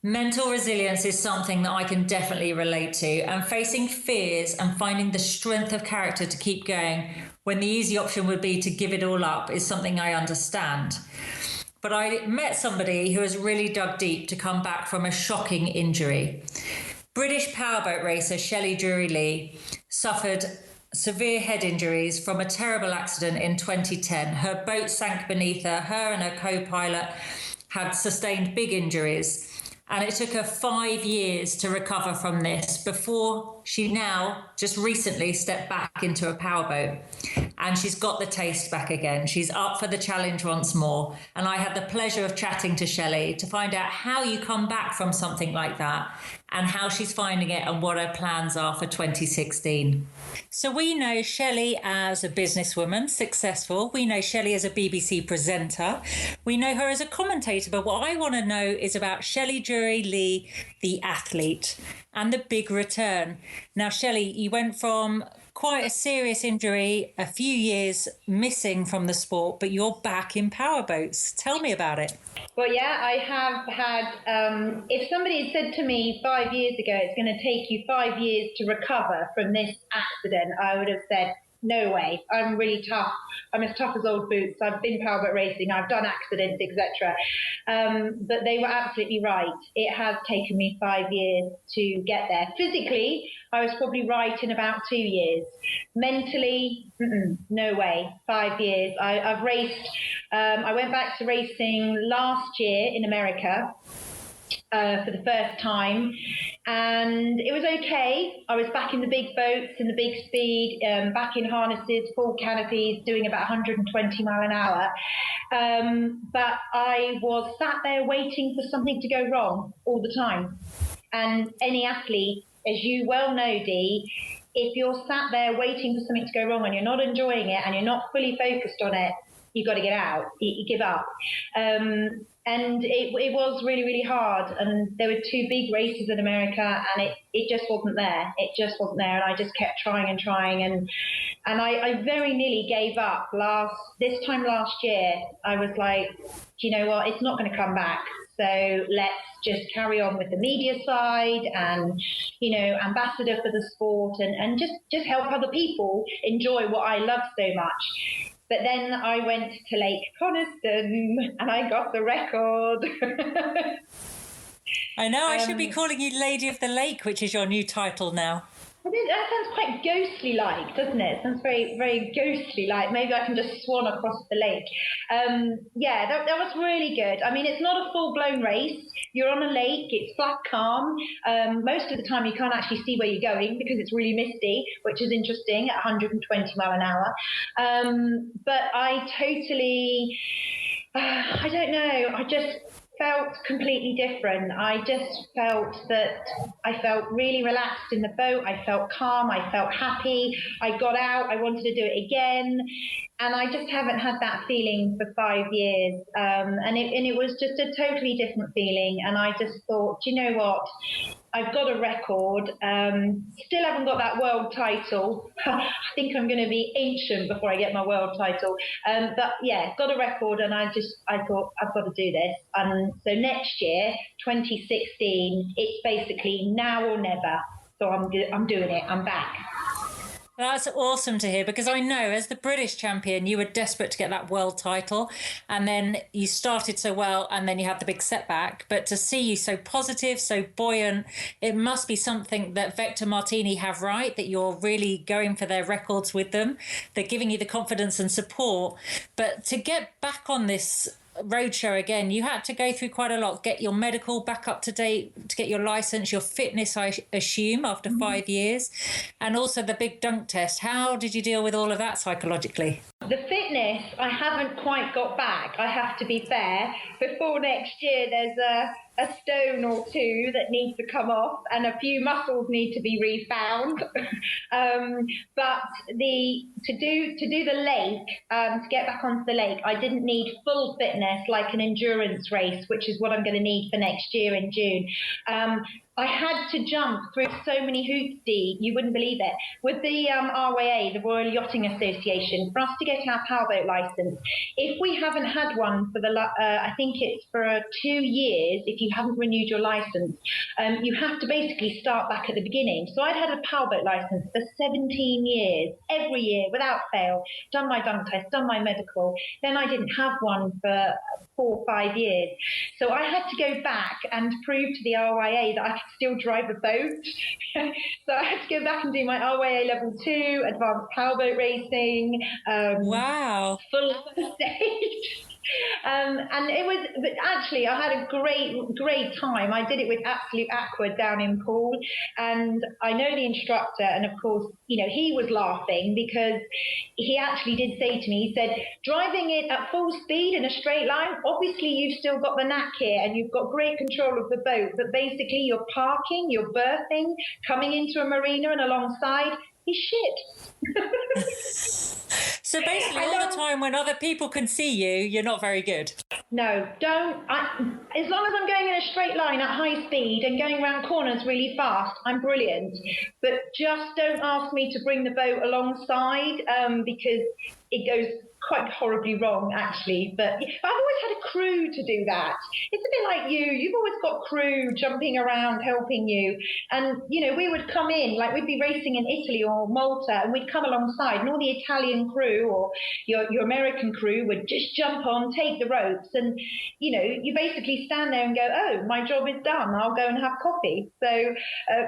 Mental resilience is something that I can definitely relate to, and facing fears and finding the strength of character to keep going when the easy option would be to give it all up is something I understand. But I met somebody who has really dug deep to come back from a shocking injury. British powerboat racer Shelley Jory-Leigh suffered severe head injuries from a terrible accident in 2010. Her boat sank beneath her. Her and her co-pilot had sustained big injuries. And it took her 5 years to recover from this before she now just recently stepped back into a powerboat. And she's got the taste back again. She's up for the challenge once more. And I had the pleasure of chatting to Shelley to find out how you come back from something like that and how she's finding it and what her plans are for 2016. So we know Shelley as a businesswoman, successful. We know Shelley as a BBC presenter. We know her as a commentator. But what I want to know is about Shelley Jory-Leigh, the athlete, and the big return. Now, Shelley, you went from quite a serious injury, a few years missing from the sport, but you're back in powerboats. Tell me about it. Well, yeah, I have had, if somebody had said to me 5 years ago, it's going to take you 5 years to recover from this accident, I would have said, no way. I'm really tough. I'm as tough as old boots. I've been powerboat racing. I've done accidents, etc. But they were absolutely right. It has taken me 5 years to get there. Physically, I was probably right in about 2 years. Mentally, no way. 5 years. I've raced. I went back to racing last year in America for the first time, and it was okay. I was back in the big boats, in the big speed, back in harnesses, full canopies, doing about 120 mile an hour. But I was sat there waiting for something to go wrong all the time. And any athlete, as you well know, Dee, if you're sat there waiting for something to go wrong and you're not enjoying it and you're not fully focused on it, you've got to get out. You give up. And it was really, really hard. And there were two big races in America, and it just wasn't there. It just wasn't there. And I just kept trying and trying. And I very nearly gave up this time last year. I was like, do you know what? It's not going to come back. So let's just carry on with the media side and, ambassador for the sport and just help other people enjoy what I love so much. But then I went to Lake Coniston and I got the record. I know, I should be calling you Lady of the Lake, which is your new title now. That sounds quite ghostly-like, doesn't it? It sounds very, very ghostly-like. Maybe I can just swan across the lake. That was really good. I mean, it's not a full-blown race. You're on a lake. It's flat calm. Most of the time, you can't actually see where you're going because it's really misty, which is interesting at 120 mile an hour. But I totally, I don't know, I just felt completely different. I just felt that I felt really relaxed in the boat. I felt calm. I felt happy. I got out. I wanted to do it again. And I just haven't had that feeling for 5 years. And it was just a totally different feeling. And I just thought, you know what? I've got a record. Still haven't got that world title. I think I'm going to be ancient before I get my world title. But yeah, got a record, and I thought I've got to do this. So next year, 2016, it's basically now or never. So I'm doing it. I'm back. That's awesome to hear, because I know as the British champion, you were desperate to get that world title, and then you started so well, and then you had the big setback. But to see you so positive, so buoyant, it must be something that Vector Martini have right, that you're really going for their records with them. They're giving you the confidence and support. But to get back on this roadshow again, you had to go through quite a lot, get your medical back up to date, to get your license, your fitness, I assume, after 5 years, and also the big dunk test. How did you deal with all of that psychologically? The fitness, I haven't quite got back, I have to be fair. Before next year, there's a stone or two that needs to come off and a few muscles need to be refound. But to do the lake, to get back onto the lake, I didn't need full fitness like an endurance race, which is what I'm going to need for next year in June. I had to jump through so many hoops, Dee, you wouldn't believe it. With the RYA, the Royal Yachting Association, for us to get our powerboat licence, if we haven't had one for I think it's for 2 years, if you haven't renewed your licence, you have to basically start back at the beginning. So I'd had a powerboat licence for 17 years, every year, without fail, done my dunk test, done my medical. Then I didn't have one for 4 or 5 years. So I had to go back and prove to the RYA that I could still drive a boat. So I had to go back and do my RYA level 2, advanced powerboat racing. Wow. Full first aid. And it was, but actually I had a great time. I did it with Absolute Aqua down in Poole, and I know the instructor, and of course, you know, he was laughing because he actually did say to me, he said, driving it at full speed in a straight line, obviously you've still got the knack here and you've got great control of the boat, but basically you're parking, you're berthing, coming into a marina and alongside, he's shit. So basically, all the time when other people can see you, you're not very good. No, don't. As long as I'm going in a straight line at high speed and going around corners really fast, I'm brilliant. But just don't ask me to bring the boat alongside because it goes quite horribly wrong, actually. But I've always had a crew to do that. It's a bit like you. You've always got crew jumping around helping you. And, you know, we would come in, like we'd be racing in Italy or Malta, and we'd come alongside, and all the Italian crew or your American crew would just jump on, take the ropes, and, you know, you basically stand there and go, oh, my job is done. I'll go and have coffee. So,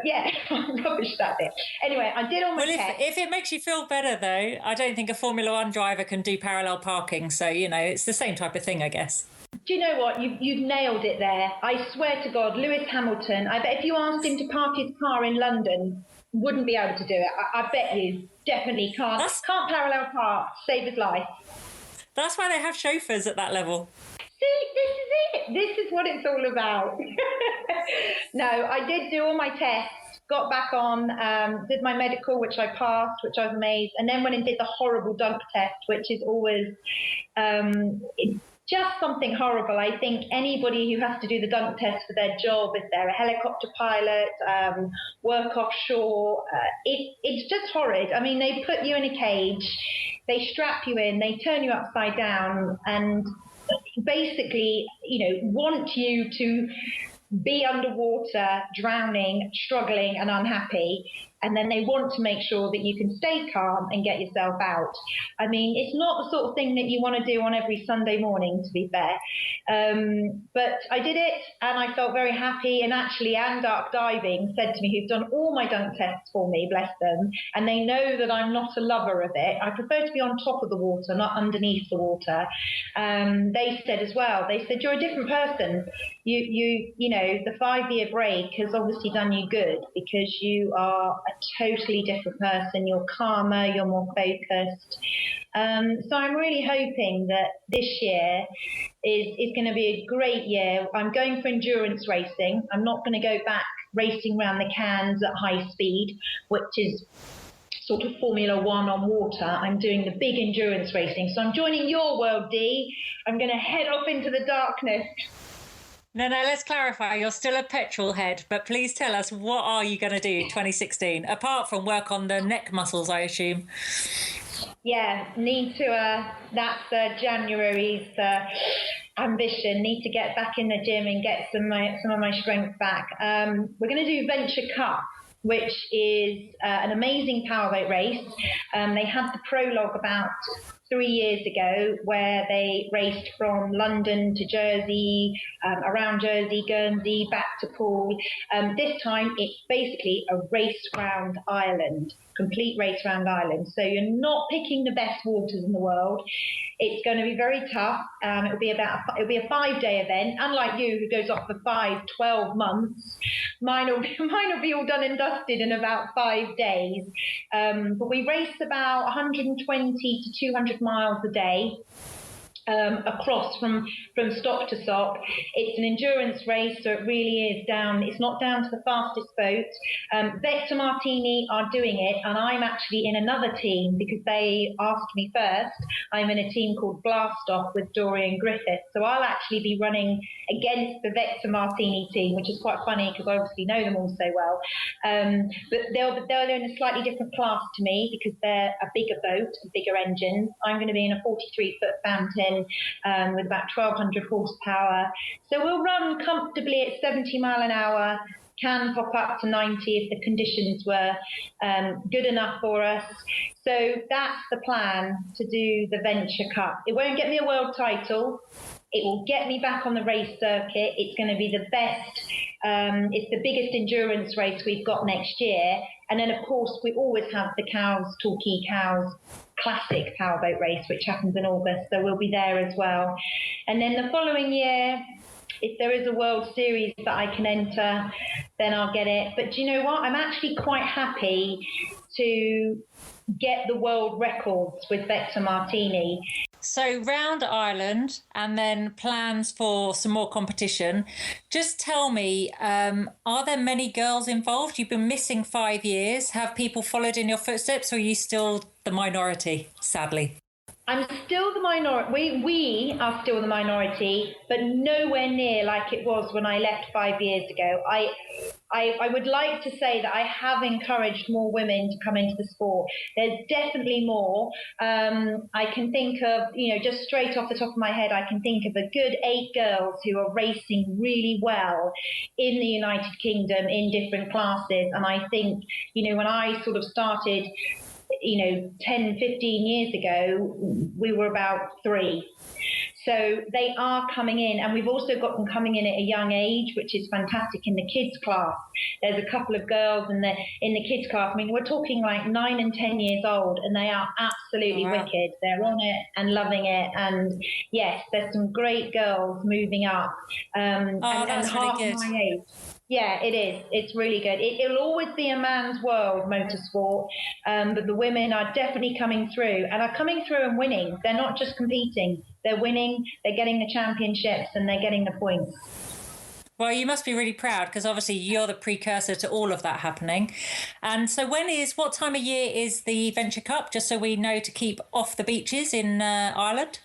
yeah, I'm rubbish that bit. Anyway, I did all my tests. If it makes you feel better, though, I don't think a Formula One driver can do parallel parking. So, you know, it's the same type of thing, I guess. Do you know what? You've nailed it there. I swear to God, Lewis Hamilton, I bet if you asked him to park his car in London, wouldn't be able to do it. I bet you definitely can't. Can't parallel park, save his life. That's why they have chauffeurs at that level. See, this is it. This is what it's all about. No, I did do all my tests. Got back on, did my medical, which I passed, which I was amazed, and then went and did the horrible dunk test, which is always just something horrible. I think anybody who has to do the dunk test for their job, if they're a helicopter pilot, work offshore, it's just horrid. I mean, they put you in a cage, they strap you in, they turn you upside down, and basically, you know, want you to be underwater, drowning, struggling and unhappy, and then they want to make sure that you can stay calm and get yourself out. I mean, it's not the sort of thing that you want to do on every Sunday morning, to be fair. But I did it and I felt very happy, and actually Andark Diving said to me, who've done all my dunk tests for me, bless them, and they know that I'm not a lover of it. I prefer to be on top of the water, not underneath the water. They said as well, they said, you're a different person. You know, the 5-year break has obviously done you good because you are a totally different person. You're calmer, you're more focused. So I'm really hoping that this year is going to be a great year. I'm going for endurance racing. I'm not going to go back racing around the cans at high speed, which is sort of Formula One on water. I'm doing the big endurance racing. So I'm joining your world, Dee. I'm going to head off into the darkness. No, let's clarify. You're still a petrol head, but please tell us, what are you going to do 2016, apart from work on the neck muscles, I assume? Yeah, need to, that's January's ambition, need to get back in the gym and get some of my strength back. We're going to do Venture Cup, which is an amazing powerboat race. They had the prologue about 3 years ago, where they raced from London to Jersey, around Jersey, Guernsey, back to Poole. This time it's basically a race round Ireland, complete race round Ireland. So you're not picking the best waters in the world. It's going to be very tough. It'll be a 5-day event. Unlike you, who goes off for 12 months, mine will be all done and dusted in about 5 days. But we race about 120 to 200 miles a day. across from stop to stop. It's an endurance race, so it really is down. It's not down to the fastest boat. Vector Martini are doing it, and I'm actually in another team because they asked me first. I'm in a team called Blast Off with Dorian Griffith, so I'll actually be running against the Vector Martini team, which is quite funny because I obviously know them all so well. But they're in a slightly different class to me because they're a bigger boat, bigger engines. I'm going to be in a 43-foot fountain with about 1,200 horsepower. So we'll run comfortably at 70 mile an hour, can pop up to 90 if the conditions were good enough for us. So that's the plan, to do the Venture Cup. It won't get me a world title. It will get me back on the race circuit. It's going to be the best. It's the biggest endurance race we've got next year. And then, of course, we always have the Torquay Cows Classic Powerboat race, which happens in August. So we'll be there as well. And then the following year, if there is a World Series that I can enter, then I'll get it. But do you know what? I'm actually quite happy to get the world records with Vector Martini. So round Ireland and then plans for some more competition. Just tell me, are there many girls involved? You've been missing 5 years. Have people followed in your footsteps, or are you still the minority, sadly? I'm still the minority. We are still the minority, but nowhere near like it was when I left 5 years ago. I would like to say that I have encouraged more women to come into the sport. There's definitely more. I can think of, just straight off the top of my head, I can think of a good 8 girls who are racing really well in the United Kingdom in different classes. And I think, when I sort of started, 10, 15 years ago, we were about 3. So they are coming in, and we've also got them coming in at a young age, which is fantastic. In the kids class, there's a couple of girls in the kids class. I mean, we're talking like 9 and 10 years old, and they are absolutely wicked. They're on it and loving it. And yes, there's some great girls moving up. And that's half really good. My age. Yeah, it is. It's really good. It'll always be a man's world, motorsport, but the women are definitely coming through, and are coming through and winning. They're not just competing. They're winning, they're getting the championships, and they're getting the points. Well, you must be really proud, because obviously you're the precursor to all of that happening. And so what time of year is the Venture Cup, just so we know to keep off the beaches in Ireland?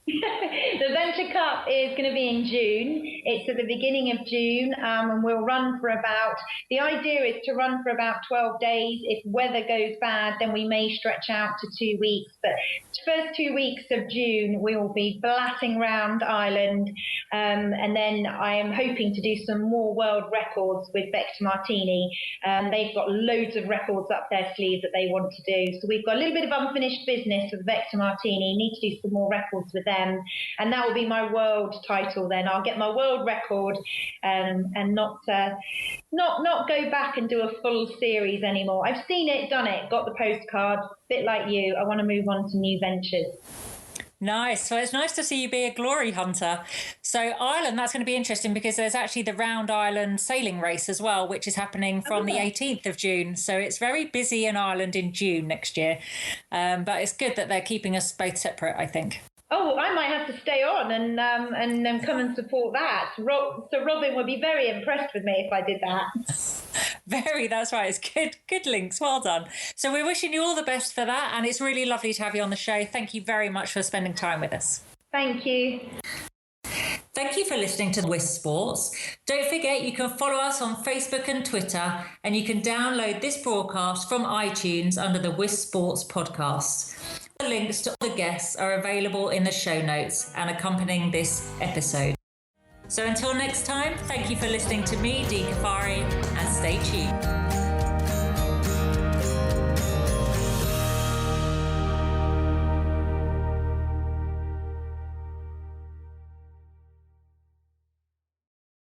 The Venture Cup is going to be in June. It's at the beginning of June, and we'll run for the idea is to run for about 12 days. If weather goes bad, then we may stretch out to 2 weeks. But the first 2 weeks of June, we will be blatting round Ireland. And then I am hoping to do some more world records with Vector Martini. They've got loads of records up their sleeve that they want to do. So we've got a little bit of unfinished business with Vector Martini. Need to do some more records with them. And that will be my world title then. I'll get my world record and not go back and do a full series anymore. I've seen it, done it, got the postcard, bit like you. I want to move on to new ventures. Nice. So it's nice to see you be a glory hunter. So Ireland, that's going to be interesting, because there's actually the Round Ireland sailing race as well, which is happening from the 18th of June. So it's very busy in Ireland in June next year. But it's good that they're keeping us both separate, I think. Oh, I might have to stay on and then come and support that. So Robin would be very impressed with me if I did that. That's right. It's good links. Well done. So we're wishing you all the best for that. And it's really lovely to have you on the show. Thank you very much for spending time with us. Thank you. Thank you for listening to Whisk Sports. Don't forget, you can follow us on Facebook and Twitter, and you can download this broadcast from iTunes under the Whisk Sports podcast. The links to all the guests are available in the show notes and accompanying this episode. So until next time, thank you for listening to me, Dee Caffari, and stay tuned.